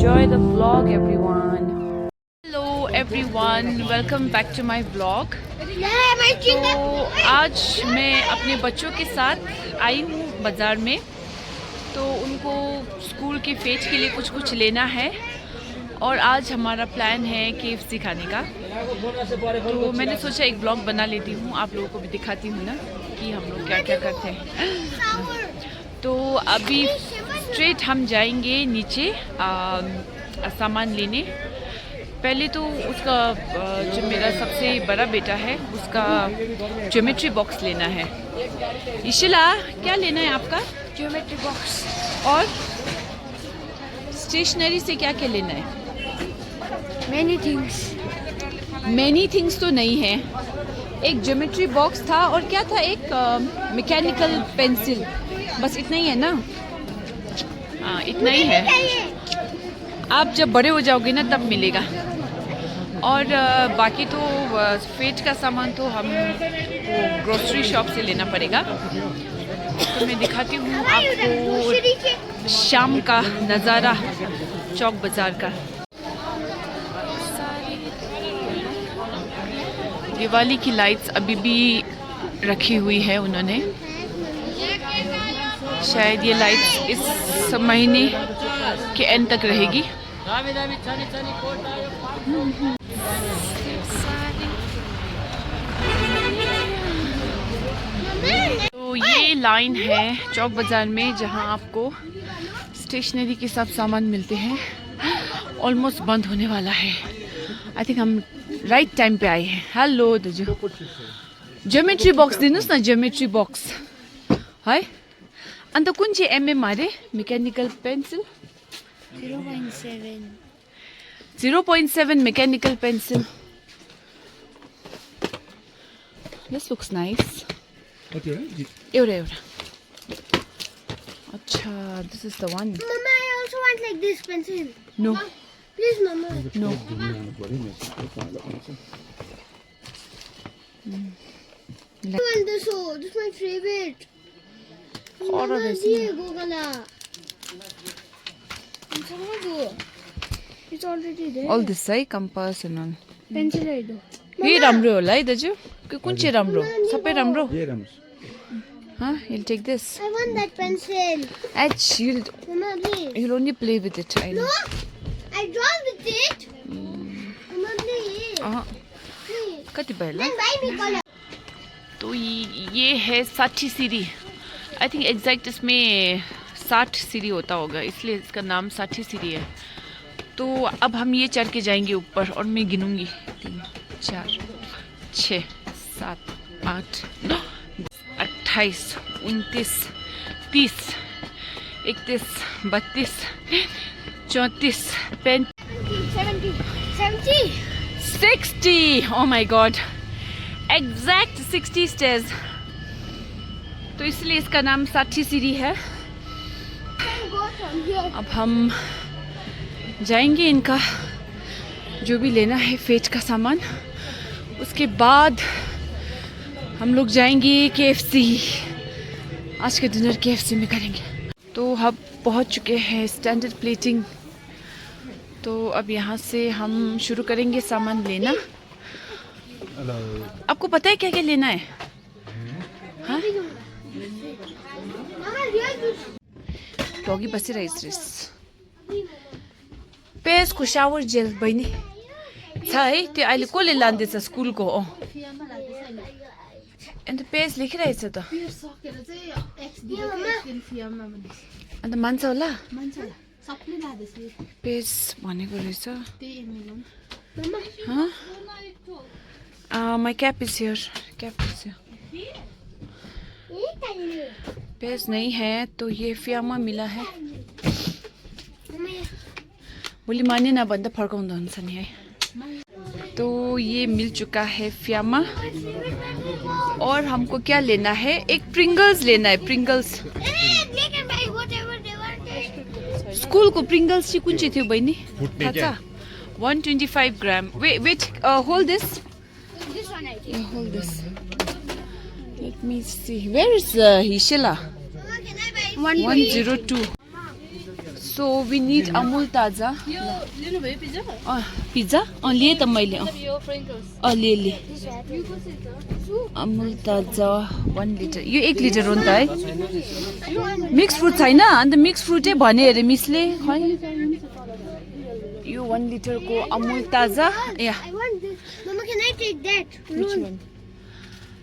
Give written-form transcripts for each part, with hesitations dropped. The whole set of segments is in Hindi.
enjoy the vlog everyone. Hello everyone, welcome back to my vlog. तो आज मैं अपने बच्चों के साथ आई हूँ बाज़ार में, तो उनको स्कूल के फेट के लिए कुछ लेना है और आज हमारा प्लान है KFC खाने का। तो मैंने सोचा एक ब्लॉग बना लेती हूँ, आप लोगों को भी दिखाती हूँ ना कि हम लोग क्या क्या करते हैं। तो अभी स्ट्रेट हम जाएंगे नीचे सामान लेने। पहले तो उसका जो मेरा सबसे बड़ा बेटा है उसका ज्योमेट्री बॉक्स लेना है। इशिला, क्या लेना है आपका? Geometry box. और स्टेशनरी से क्या क्या लेना है? मैनी थिंग्स तो नहीं है। एक ज्योमेट्री बॉक्स था और क्या था, एक मैकेनिकल पेंसिल, बस इतना ही है ना? हाँ, इतना ही है। आप जब बड़े हो जाओगे ना तब मिलेगा। और बाकी तो फेट का सामान तो हम वो ग्रोसरी शॉप से लेना पड़ेगा। तो मैं दिखाती हूँ आपको शाम का नज़ारा चौक बाज़ार का। दिवाली की लाइट्स अभी भी रखी हुई है उन्होंने। शायद ये लाइट्स इस महीने के एंड तक रहेगी। तो ये लाइन है चौक बाज़ार में जहाँ आपको स्टेशनरी के सब सामान मिलते हैं। ऑलमोस्ट बंद होने वाला है। आई थिंक हम राइट टाइम पे आए हैं। हेलो दाजु, ज्योमेट्री बॉक्स दिनुहोस् न, ज्योमेट्री बॉक्स है। अन्त कुन चाहिँ एमएम अरे? Mechanical pencil 0.7 mechanical pencil. This looks nice. एउटा अच्छा, this is the one. Mama, I also want like this pencil. No Please, Mama. No. I want this. Oh, this is my favorite. Horror Mama, is ये Gogala. It's already there. All this है कम्पास एन्ड ऑल। Pencil है दो। यही राम्रो होला है दाजु? कि कुन चाहिँ राम्रो? सबै राम्रो? Huh? You'll take this. I want that pencil. Edge, Mama, please. you'll only play with it. I know. No, I draw with it. Mama, please. Please. कति भयो ल? Then buy me color. तो ये है 60 सीढ़ी। आई थिंक एग्जैक्ट इसमें 60 सीढ़ी होता होगा, इसलिए इसका नाम 60 सीढ़ी है। तो अब हम ये चढ़ के जाएंगे ऊपर और मैं गिनूंगी 3 4 6 7 8 9 28 29 30 31 32 34 35 70. 60। oh my god, exact 60 stage. तो इसलिए इसका नाम 60 सीढ़ी है। Go from here. अब हम जाएंगे इनका जो भी लेना है फेट का सामान, उसके बाद हम लोग जाएंगे KFC। आज का डिनर KFC में करेंगे। तो हम पहुंच चुके हैं स्टैंडर्ड प्लेटिंग। तो अब यहाँ से हम शुरू करेंगे सामान लेना। आपको पता है क्या क्या लेना है? हाँ, Mama, real. डॉगी बसिरहेछ। पेजको सावर जेल बहिनी छ है, त्यो अहिले कसले लाँदैछ स्कुलको? अन्त पेज लेखिरहेछ त, अन्त मान्छ होला पेज भनेको रहेछ। My cap is here, cap is here. Page नहीं है तो ये फियामा मिला है। भोलि माने न भन्दा फर्काउँदा हुन्छ नि है। तो ये मिल चुका है फियामा। और हमको क्या लेना है? एक प्रिंगल्स लेना है। प्रिंगल्स स्कूल को प्रिंगल्स चाहिँ कुन चाहिँ थियो बहिनी? थाहा छ? 125 gram. Wait, hold this. Hold this. Let me see, where is Hishila? 102। So we need Amul Taza. Pizza लिए त मैले लिए अमुल ताजा 1 लिटर यो 1 लिटर हो नि त है मिक्स फ्रुट छैन अन्त मिक्स फ्रुटै भने अरे मिसले खै यो 1 लिटर को अमुल ताजा या Mama, can I take that? which one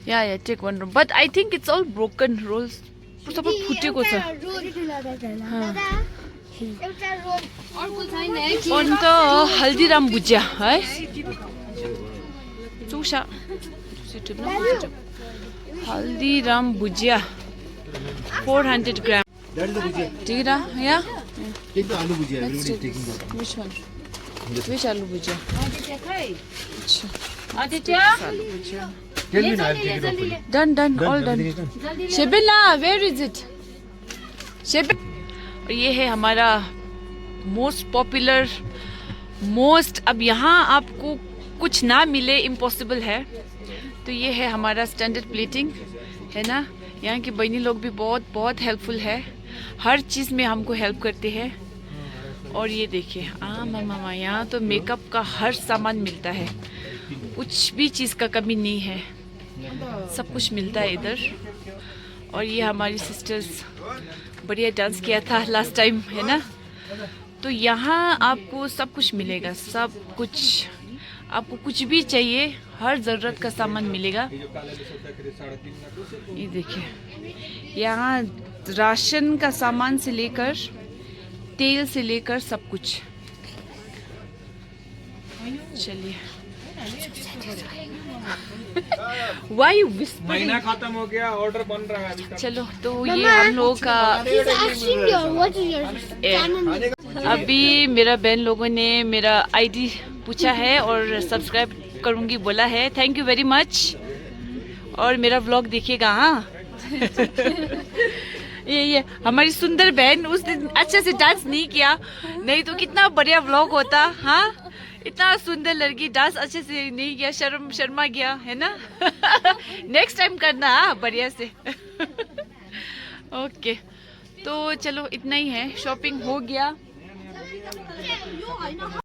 yeah take one roll but I think it's all broken rolls सबै फुटेको छ अन्त हल्दीराम भुजिया है चौसा हल्दीराम भुजिया 400 ग्राम ठीक है या Take the aloo bhujia. Everybody is taking that. which one which aloo bhujia Tell me now, I'll take it off for you. done all done Everything is done. शेबिला where is it शेबिल और ये है हमारा मोस्ट पॉपुलर मोस्ट अब यहाँ आपको कुछ ना मिले इम्पॉसिबल है तो ये है हमारा स्टैंडर्ड प्लेटिंग है ना यहाँ की बहनी लोग भी बहुत बहुत हेल्पफुल है हर चीज़ में हमको हेल्प करते हैं और ये देखिए मामा यहाँ तो मेकअप का हर सामान मिलता है कुछ भी चीज़ का कमी नहीं है सब कुछ मिलता है इधर और ये हमारी सिस्टर्स बढ़िया डांस किया था लास्ट टाइम है ना तो यहाँ आपको सब कुछ मिलेगा सब कुछ आपको कुछ भी चाहिए हर ज़रूरत का सामान मिलेगा ये देखिए यहाँ राशन का सामान से लेकर तेल से लेकर सब कुछ चलिए Why you whispering? महीना खत्म हो गया ऑर्डर बन रहा है अभी तक चलो तो ये हम लोगों का He's asking you, what is your channel? अभी मेरा बहन लोगों ने मेरा आईडी पूछा है और सब्सक्राइब करूंगी बोला है थैंक यू वेरी मच और मेरा व्लॉग देखिएगा हाँ ये हमारी सुंदर बहन उस दिन अच्छे से डांस नहीं किया नहीं तो कितना बढ़िया व्लॉग होता हाँ इतना सुंदर लड़की डांस अच्छे से नहीं किया शर्मा गया है ना नेक्स्ट टाइम करना हाँ बढ़िया से ओके तो चलो इतना ही है शॉपिंग हो गया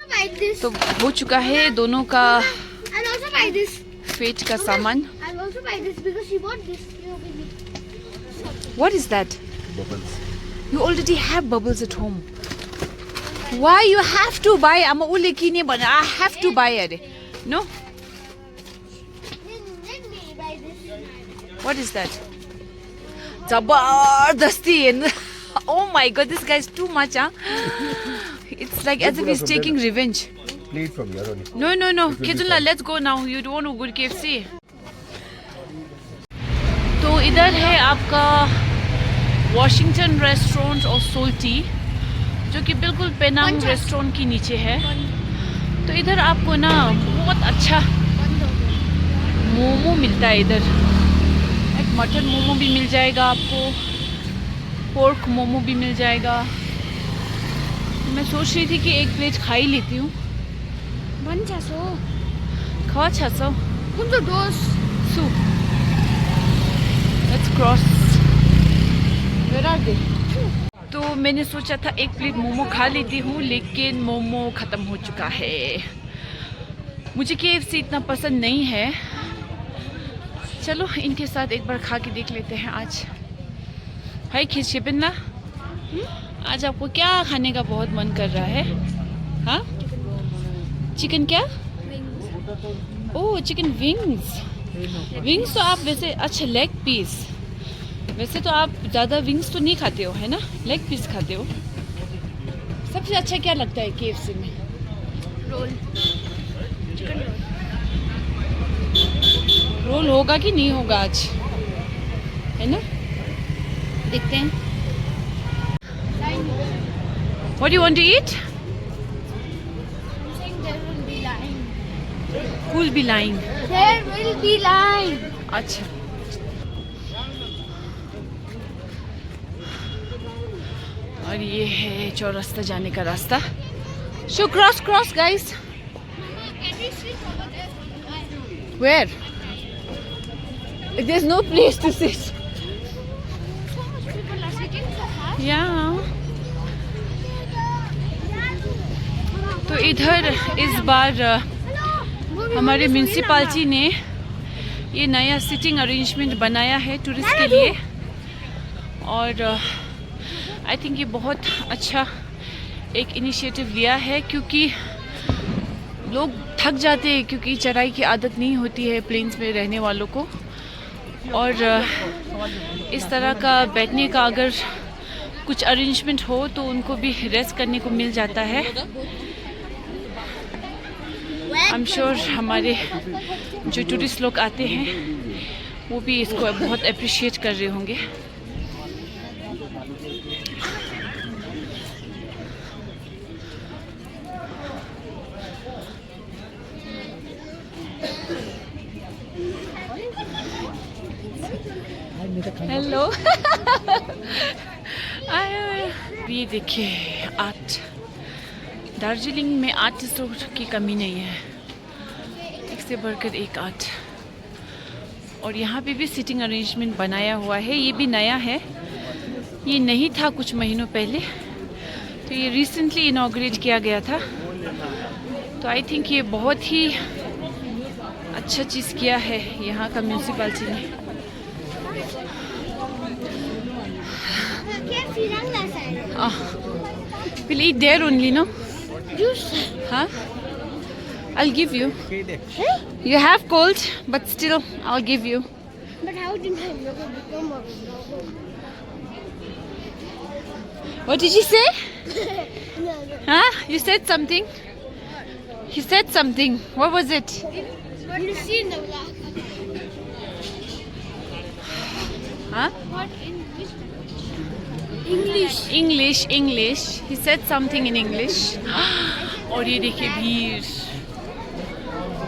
Buy this. तो हो चुका है दोनों का I'll also buy this. Fate का सामान I'll also buy this because she bought this. What is that? Bubbles. You already have bubbles at home. Why you have to buy? I'm only kini but I have to buy it. No? Let me buy this. What is that? Zabardasti. Oh my god, this guy is too much, huh? It's like as if he's taking revenge. Play it from here only. No. will be Kedula, fun. let's go now. You don't want to go to KFC. तो इधर है आपका वॉशिंगटन रेस्टोरेंट और सोल्टी जो कि बिल्कुल पेनांग रेस्टोरेंट के नीचे है तो इधर आपको ना बहुत अच्छा मोमो मिलता है इधर एक मटन मोमो भी मिल जाएगा आपको पोर्क मोमो भी मिल जाएगा मैं सोच रही थी कि एक प्लेट खा ही लेती हूँ खा 600 so let's cross where are they तो मैंने सोचा था एक प्लेट मोमो खा लेती हूँ लेकिन मोमो ख़त्म हो चुका है मुझे KFC इतना पसंद नहीं है चलो इनके साथ एक बार खा के देख लेते हैं आज हाय खिशिबिन्ना आज आपको क्या खाने का बहुत मन कर रहा है हाँ चिकन क्या ओह चिकन विंग्स तो आप वैसे अच्छा लेग पीस वैसे तो आप ज़्यादा विंग्स तो नहीं खाते हो है ना लेग पीस खाते हो सबसे अच्छा क्या लगता है KFC में रोल होगा कि नहीं होगा आज है ना देखते हैं What do you want to eat? There will be line. Who will be lying? There will be line. अच्छा और ये है चौरास्ता जाने का रास्ता शो क्रॉस guys Can we sit over there? Where there's no place to sit So much people are sitting so hard. yeah तो इधर इस बार हमारे म्यूनसिपालिटी ने ये नया सिटिंग अरेंजमेंट बनाया है टूरिस्ट के लिए, और आई थिंक ये बहुत अच्छा एक इनिशिएटिव लिया है, क्योंकि लोग थक जाते हैं, क्योंकि चढ़ाई की आदत नहीं होती है प्लेन्स में रहने वालों को, और इस तरह का बैठने का अगर कुछ अरेंजमेंट हो तो उनको भी रेस्ट करने को मिल जाता है। आई एम श्योर हमारे जो टूरिस्ट लोग आते हैं वो भी इसको बहुत अप्रिशिएट कर रहे होंगे। हेलो। ये देखिए आर्ट, दार्जिलिंग में आर्टिस्टों की कमी नहीं है, एक से बढ़कर एक आर्ट। और यहाँ पे भी सिटिंग अरेंजमेंट बनाया हुआ है, ये भी नया है, ये नहीं था कुछ महीनों पहले, तो ये रिसेंटली इनॉग्रेट किया गया था। तो आई थिंक ये बहुत ही अच्छा चीज़ किया है यहाँ का म्यूनसिपालिटी ने। We'll eat there only, no? Juice. Huh? I'll give you. You have cold, but still, I'll give you. But how did my logo become a logo? What did you say? No. Huh? You said something? You said something. What was it? What do you see in the black? Huh? What in which English? English. He said something in English. और ये देखिए भीड़।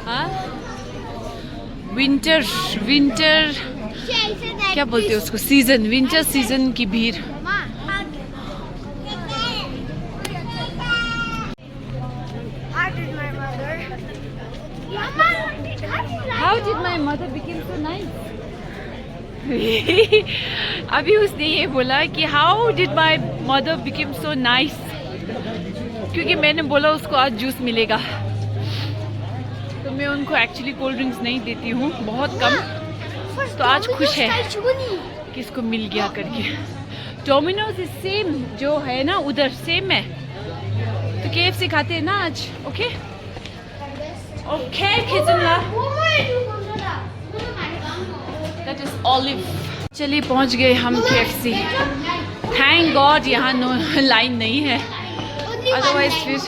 हाँ? Winter क्या बोलते हैं उसको? सीजन, विंटर सीजन की भीड़। How did my mother become so nice? अभी उसने ये बोला कि how did my mother become so nice, क्योंकि मैंने बोला उसको आज जूस मिलेगा, तो मैं उनको एक्चुअली कोल्ड ड्रिंक्स नहीं देती हूँ, बहुत कम, तो आज खुश है कि इसको मिल गया करके। डोमिनोज इज सेम जो है ना उधर, सेम है, तो KFC खाते हैं ना आज। ओके ओके खिचनला, दैट इज ऑलिव। चलिए पहुंच गए हम KFC। थैंक गॉड यहाँ लाइन नहीं है, अदरवाइज फिर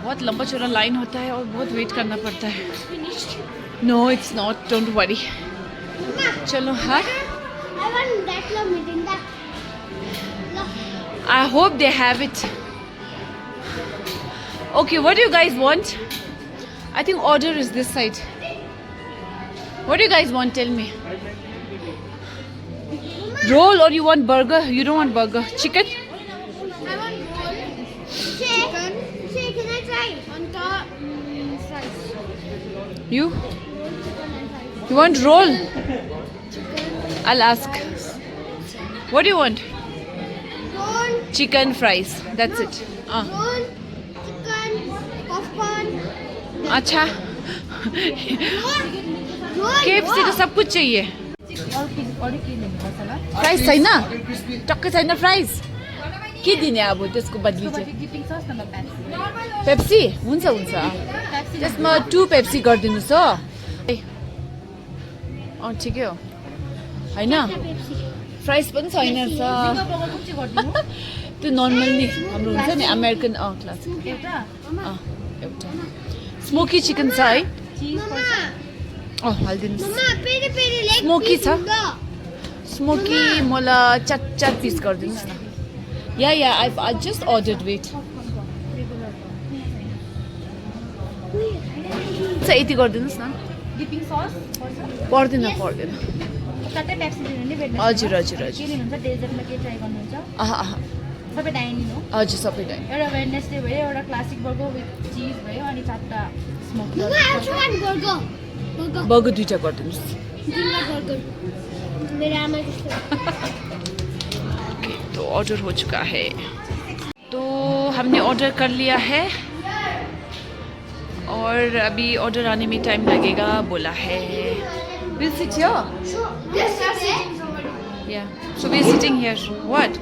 बहुत लंबा चौड़ा लाइन होता है और बहुत वेट करना पड़ता है। No it's not, don't worry. चलो हाँ, I hope they have it. Okay, what do you guys want? I think order is this side. What do you guys want? Tell me. Roll or you want burger? You don't want burger. Chicken? I want roll. Chicken. Can I try? On top, fries. You? You want roll? I'll ask. What do you want? Roll. Chicken fries. That's it. Roll. Chicken. Popcorn. अच्छा। KFC तो सब कुछ चाहिए। फ्राइज छैन? टक्कै छैन फ्राइज? के दिने अब त्यसको बदली चाहिँ? पेप्सी? हुन्छ त्यसमा 2 पेप्सी गरिदिनुहोस् हो। अँ ठिकै हो, होइन फ्राइज पनि छैन रहेछ। त्यो नर्मल नि हाम्रो हुन्छ नि अमेरिकन क्लास। एउटा स्मोकी चिकन छ है? हालिदिनुहोस्। स्मोकी छ? स्मोकी मलाई 4 पिस गरिदिनुहोस् न। या आई जस्ट अर्डर्ड, वेट। यति गरिदिनुहोस् न। पर्दैन। हजुर हजुर सबै डाइनिङ हो। हजुर सबै डाइनिङ। एउटा वेडनेसडे भयो, एउटा क्लासिक बर्गर विथ चिज भयो, अनि 4टा स्मोकी। बर्गर 2टा गरिदिनुहोस्। तो ऑर्डर हो चुका है, तो हमने ऑर्डर कर लिया है और अभी ऑर्डर आने में टाइम लगेगा बोला है. We'll sit here. So, yes, we are sitting somebody. Yeah. So we're sitting here. What?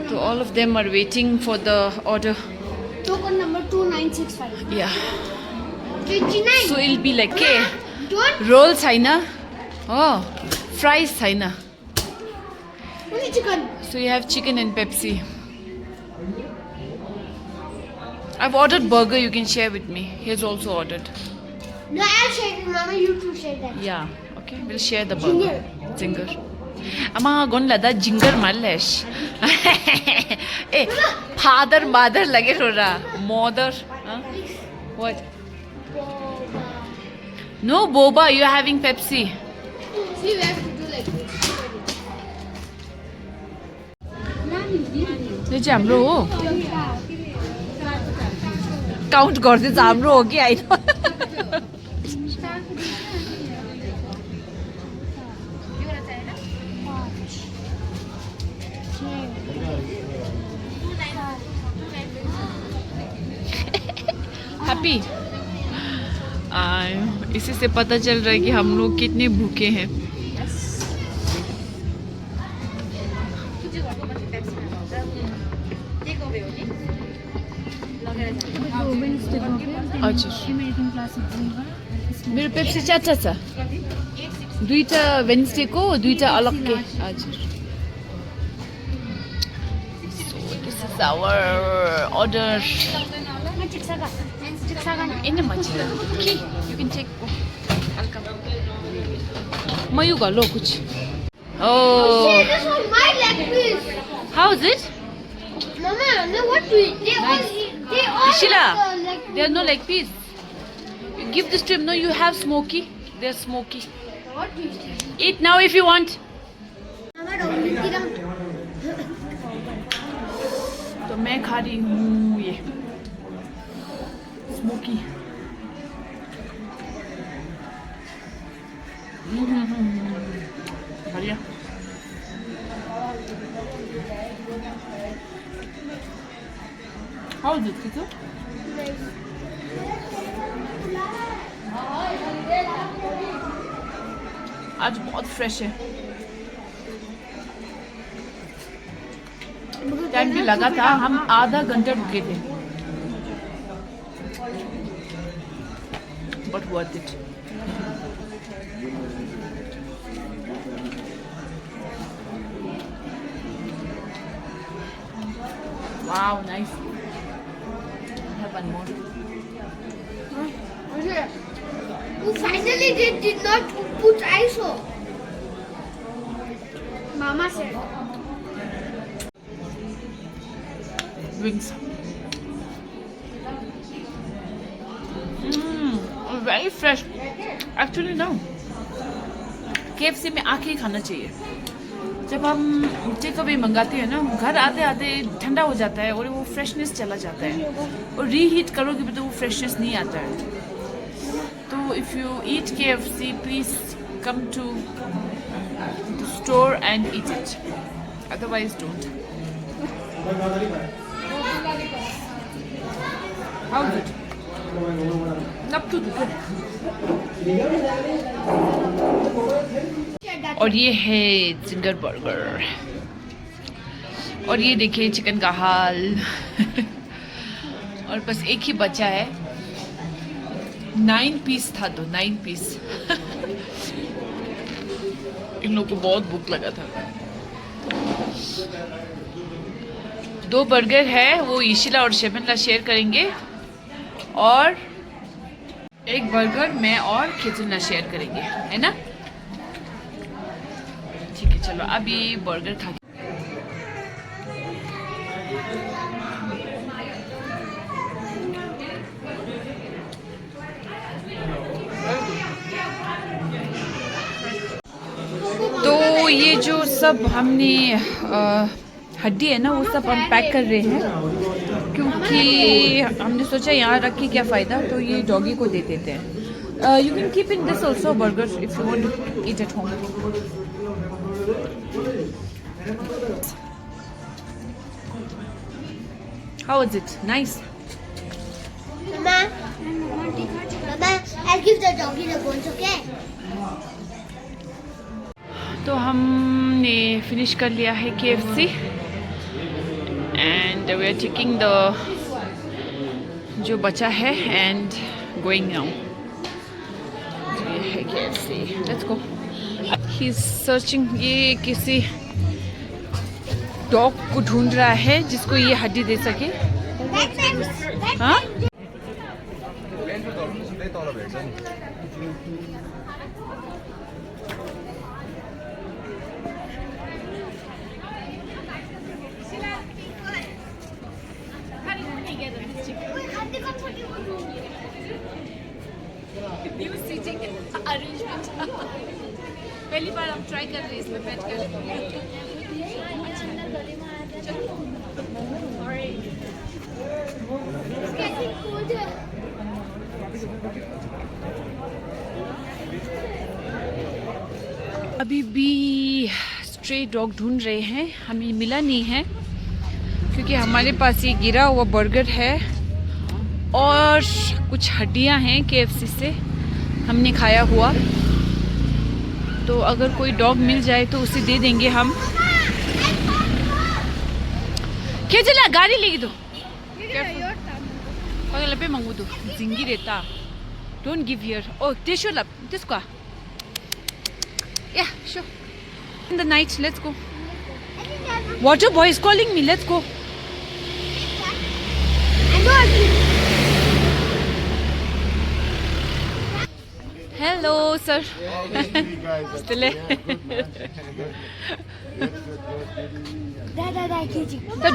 So all of them are waiting for the order. Token number 2965. Yeah. 29. So it'll be like के Don't. roll छैन. Oh, fries छैन. Only chicken. So you have chicken and Pepsi. I've ordered burger. You can share with me. He has also ordered. No, I'll share it, Mama. You too share that. Yeah. Okay. We'll share the burger. Zinger. Ama gonlada jinger mallesh. Eh, father, mother lage rora. Mother. Huh? What? No boba. You're having Pepsi. See, we have to do like this. यो चाहिँ हाम्रो हो. काउन्ट गर्दै चाहिँ हाम्रो हो कि होइन. हैप्पी. इसी से पता चल रहा है कि हम लोग कितने भूखे हैं. हजुर मेरो पेप्सी चारवटा छ. दुईटा वेन्सडेको दुईटा अलग्गै. हजुर. So this is our order. In मछली. Okay, you can take. म यो घर लो कुछ. Oh, See, this was my leg piece. how is it? Mama, no, what do you? They all Sheila, have the leg there are no leg piece. You give this to him. No, you have smoky. They're smoky. piece. What do you say? Eat now if you want. Mama, don't eat them. तो मैं खा रही हूँ ये स्मोकी. बढ़िया. How is it, Kitu? आज बहुत फ्रेश है. टाइम भी लगा था. हम आधा घंटा रुके थे. But worth it. Wow, nice. Have one more. Oh, finally, they did not put ISO. Mama said. Wings. Very fresh. Actually, no. KFC में आके ही खाना चाहिए. जब हम टेक अवे मंगाते हैं ना, घर आते आते ठंडा हो जाता है और वो फ्रेशनेस चला जाता है. और रीहीट करोगे तो वो फ्रेशनेस नहीं आता है. तो if you eat KFC, please come to the store and eat it. Otherwise don't. How is it? Not too good. और ये है जिंगर बर्गर. और ये देखिए चिकन का हाल. और बस एक ही बचा है. 9 पीस था तो 9 पीस. इन लोगों को बहुत भूख लगा था. 2 बर्गर है वो ईशिला और शेबनला शेयर करेंगे. और एक बर्गर मैं और खिचुना शेयर करेंगे, है ना. ठीक है, चलो अभी बर्गर खा. तो ये जो सब हमने हड्डी है ना वो सब हम पैक कर रहे हैं क्योंकि हमने सोचा यहाँ रख के क्या फ़ायदा, तो ये डॉगी को दे देते हैं. You can keep in this also burger if you want to eat at home. How was it? Nice. Mama, I'll give the doggy the bones, okay? तो हमने फिनिश कर लिया है KFC and we are taking the जो बचा है एंड गोइंग नाउ. ये है KFC. Let's go. He is searching. ये किसी डॉग को ढूंढ रहा है जिसको ये हड्डी दे सके. हाँ पहली बार हम ट्राई कर रहे हैं इसमें बैठ अभी भी स्ट्रे डॉग ढूंढ रहे हैं. हमें मिला नहीं है क्योंकि हमारे पास ये गिरा हुआ बर्गर है और कुछ हड्डियां हैं KFC से हमने खाया हुआ. तो अगर कोई डॉग मिल जाए तो उसे दे देंगे हम. क्या चला गाड़ी लेगी दो पगल पे मंगू दो जिंगी रहता. Don't give here. Oh tissue लब दिसको या show in the night. Let's go. Water boy is calling me. Let's go. Hello, sir. Still.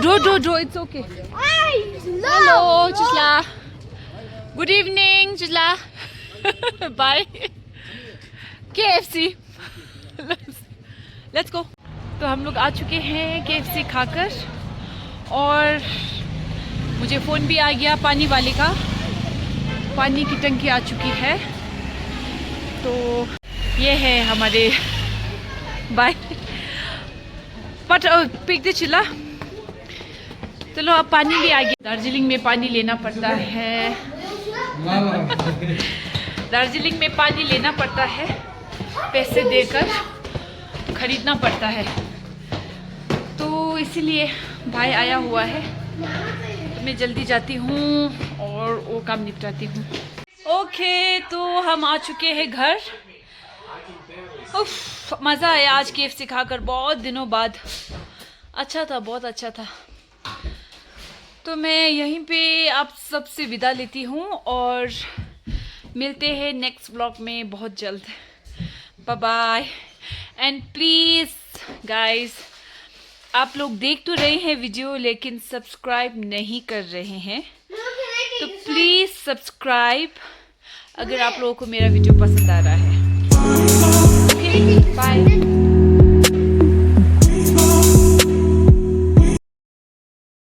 Do. It's okay. Hello, Chisla. Good evening, Chisla. Bye. KFC. Let's go. तो हम लोग आ चुके हैं KFC खाकर और मुझे फ़ोन भी आ गया पानी वाले का. पानी की टंकी आ चुकी है. तो ये है हमारे बाय बट पिक दे चिल्ला. चलो अब पानी भी आ गया. दार्जिलिंग में पानी लेना पड़ता है. दार्जिलिंग में पानी लेना पड़ता है. पैसे देकर खरीदना पड़ता है. तो इसीलिए भाई आया हुआ है. तो मैं जल्दी जाती हूँ और वो काम निपटाती हूँ. ओके तो हम आ चुके हैं घर. उफ मज़ा आया आज KFC खाकर बहुत दिनों बाद. अच्छा था, बहुत अच्छा था. तो मैं यहीं पे आप सबसे विदा लेती हूँ और मिलते हैं नेक्स्ट व्लॉग में बहुत जल्द. Bye bye. And please guys आप लोग देख तो रहे हैं वीडियो लेकिन सब्सक्राइब नहीं कर रहे हैं. तो प्लीज़ सब्सक्राइब अगर आप लोगों को मेरा वीडियो पसंद आ रहा है. Okay bye.